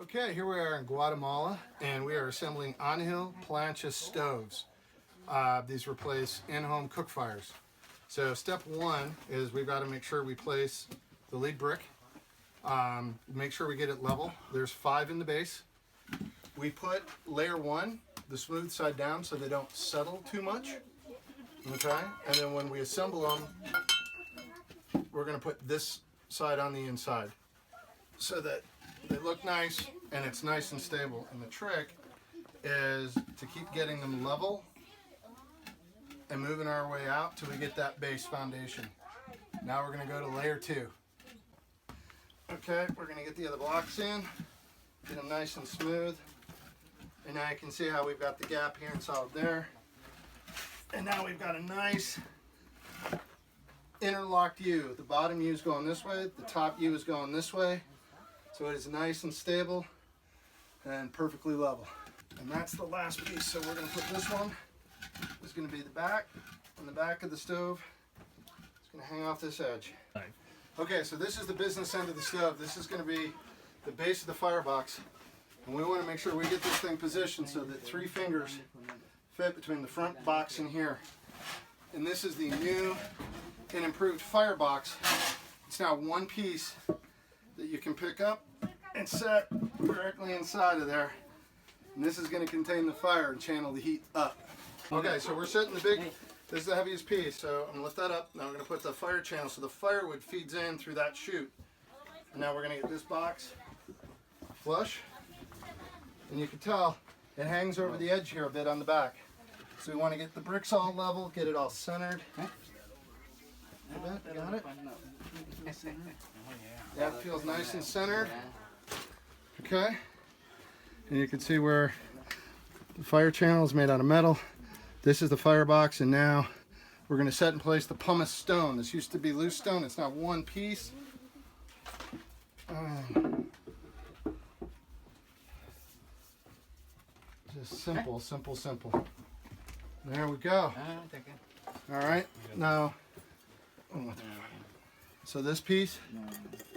Okay, here we are in Guatemala, and we are assembling Onil Plancha stoves. These replace in-home cook fires. So step one is we've got to make sure we place the lead brick. Make sure we get it level. There's 5 in the base. We put layer 1, the smooth side down, so they don't settle too much. Okay, and then when we assemble them, we're going to put this side on the inside so that they look nice and it's nice and stable. And the trick is to keep getting them level and moving our way out till we get that base foundation. Now we're going to go to layer 2. Okay, we're going to get the other blocks in, get them nice and smooth. And now you can see how we've got the gap here and solid there. And now we've got a nice interlocked U. The bottom U is going this way, the top U is going this way. So it is nice and stable and perfectly level. And that's the last piece. So we're going to put this one. This is going to be the back, on the back of the stove. It's going to hang off this edge. Okay, so this is the business end of the stove. This is going to be the base of the firebox. And we want to make sure we get this thing positioned so that 3 fingers fit between the front box and here. And this is the new and improved firebox. It's now one piece that you can pick up and set directly inside of there. And this is going to contain the fire and channel the heat up. Okay, so we're setting the big, this is the heaviest piece, so I'm going to lift that up. Now we're going to put the fire channel so the firewood feeds in through that chute. And now we're going to get this box flush. And you can tell it hangs over the edge here a bit on the back. So we want to get the bricks all level, get it all centered. Got it? Yeah, it feels nice and centered. Okay. And you can see where the fire channel is made out of metal. This is the firebox, and now we're going to set in place the pumice stone. This used to be loose stone. It's now one piece. Just simple, simple, simple. There we go. All right. Now, so this piece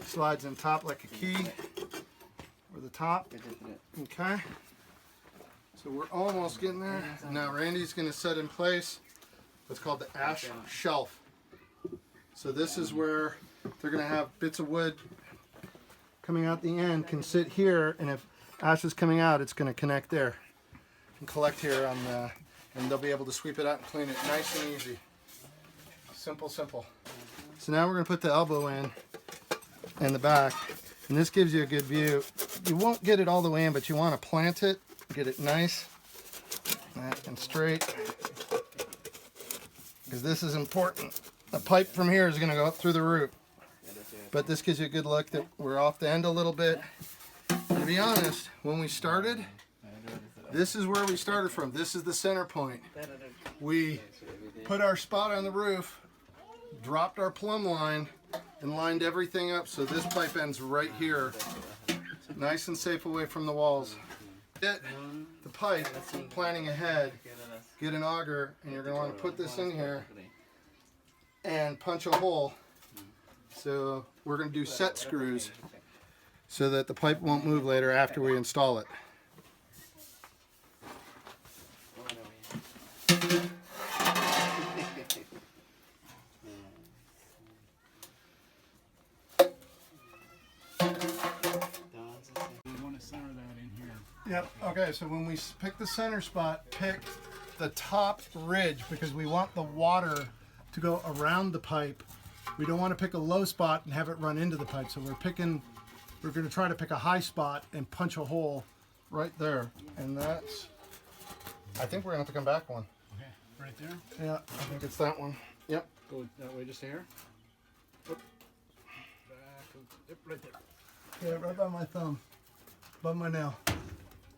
slides in top like a key, or the top. Okay. So we're almost getting there. Now Randy's going to set in place what's called the Ashen Shelf. So this is where they're going to have bits of wood coming out the end can sit here, and if ash is coming out, it's going to connect there and collect here on the, and they'll be able to sweep it out and clean it nice and easy. Simple, simple. So now we're going to put the elbow in and the back, and this gives you a good view. You won't get it all the way in, but you want to plant it, get it nice and straight, because this is important. The pipe from here is going to go up through the roof, but this gives you a good look that we're off the end a little bit. And to be honest, when we started, this is where we started from. This is the center point. We put our spot on the roof, dropped our plumb line, and lined everything up so this pipe ends right here, nice and safe away from the walls. Get the pipe, planning ahead, get an auger, and you're going to want to put this in here and punch a hole. So we're going to do set screws so that the pipe won't move later after we install it. Yep, okay, so when we pick the center spot, pick the top ridge, because we want the water to go around the pipe. We don't want to pick a low spot and have it run into the pipe. So we're going to try to pick a high spot and punch a hole right there. And that's, I think we're going to have to come back one. Okay, right there? Yeah, I think it's that one. Yep. Go that way just here? Yep. Yep, right there. Yeah, right by my thumb, above my nail.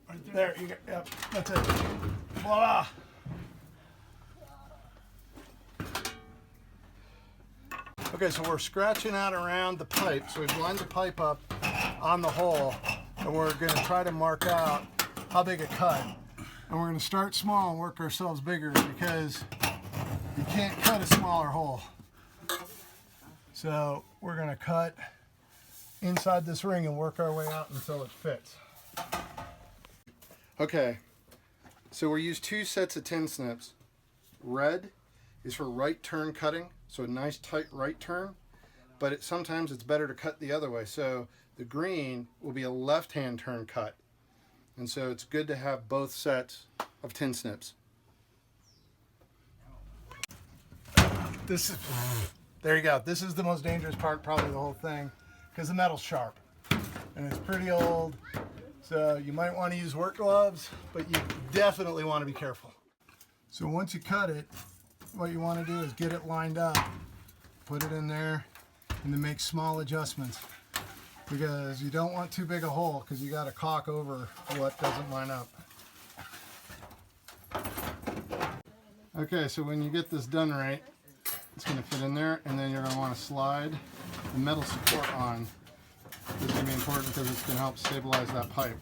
Right There, you go. Yep, that's it. Voila! Okay, so we're scratching out around the pipe. So we've lined the pipe up on the hole, and we're going to try to mark out how big a cut. And we're going to start small and work ourselves bigger, because you can't cut a smaller hole. So we're going to cut inside this ring and work our way out until it fits. Okay, so we use 2 sets of tin snips. Red is for right turn cutting, so a nice tight right turn, but sometimes it's better to cut the other way. So the green will be a left-hand turn cut, and so it's good to have both sets of tin snips. There you go. This is the most dangerous part, probably the whole thing, because the metal's sharp and it's pretty old. So you might want to use work gloves, but you definitely want to be careful. So once you cut it, what you want to do is get it lined up, put it in there, and then make small adjustments. Because you don't want too big a hole, because you got to caulk over what doesn't line up. Okay, so when you get this done right, it's going to fit in there, and then you're going to want to slide the metal support on. This is going to be important because it's going to help stabilize that pipe.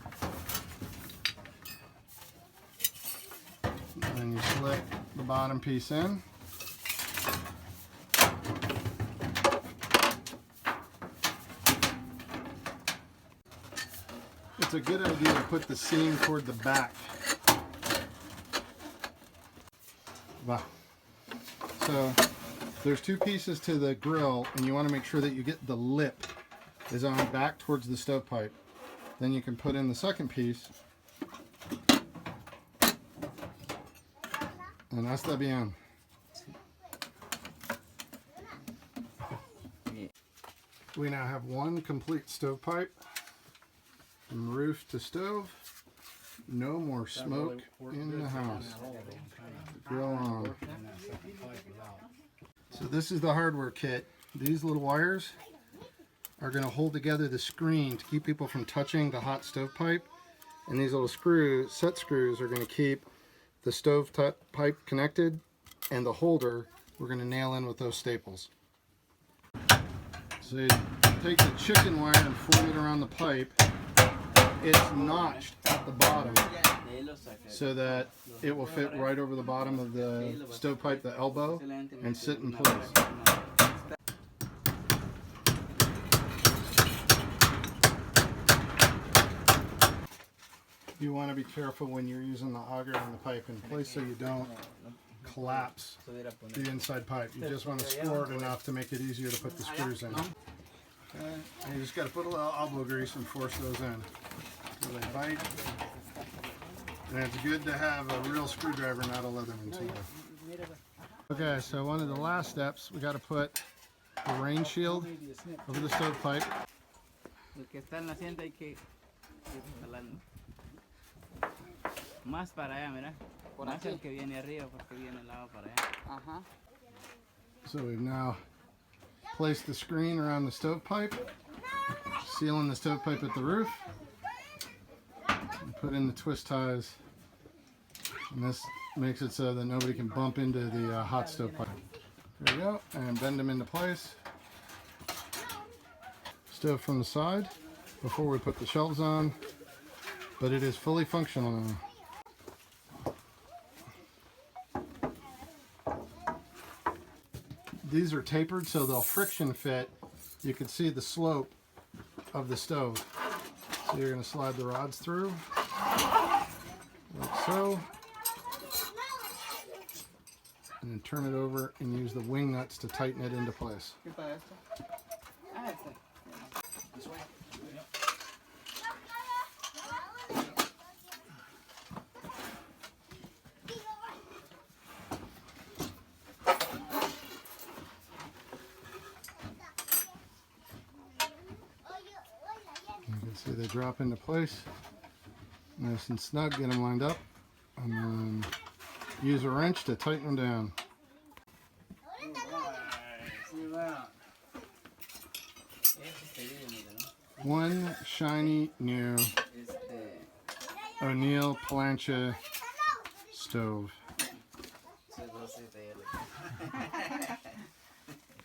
And then you slip the bottom piece in. It's a good idea to put the seam toward the back. Wow. So there's 2 pieces to the grill, and you want to make sure that you get the lip is on back towards the stovepipe. Then you can put in the second piece, and hasta bien. We now have 1 complete stovepipe from roof to stove. No more smoke in the house. The grill on. So this is the hardware kit. These little wires are going to hold together the screen to keep people from touching the hot stovepipe. And these little screws, set screws, are going to keep the stovepipe connected, and the holder we're going to nail in with those staples. So you take the chicken wire and form it around the pipe. It's notched at the bottom so that it will fit right over the bottom of the stovepipe, the elbow, and sit in place. You want to be careful when you're using the auger on the pipe in place so you don't collapse the inside pipe. You just want to score it enough to make it easier to put the screws in. Okay. And you just got to put a little elbow grease and force those in so they bite. And it's good to have a real screwdriver, not a Leatherman tool. Okay, so one of the last steps, we got to put the rain shield over the stovepipe. Más para allá, mira. Más el que viene arriba porque viene el lado para allá. Ajá. So we've now placed the screen around the stovepipe, sealing the stovepipe at the roof, and put in the twist ties, and this makes it so that nobody can bump into the hot stovepipe. There we go, and bend them into place. Stove from the side before we put the shelves on, but it is fully functional now. These are tapered so they'll friction fit. You can see the slope of the stove. So you're going to slide the rods through, like so, and then turn it over and use the wing nuts to tighten it into place. You can see they drop into place, nice and snug. Get them lined up, and then use a wrench to tighten them down. One shiny new Onil Plancha stove.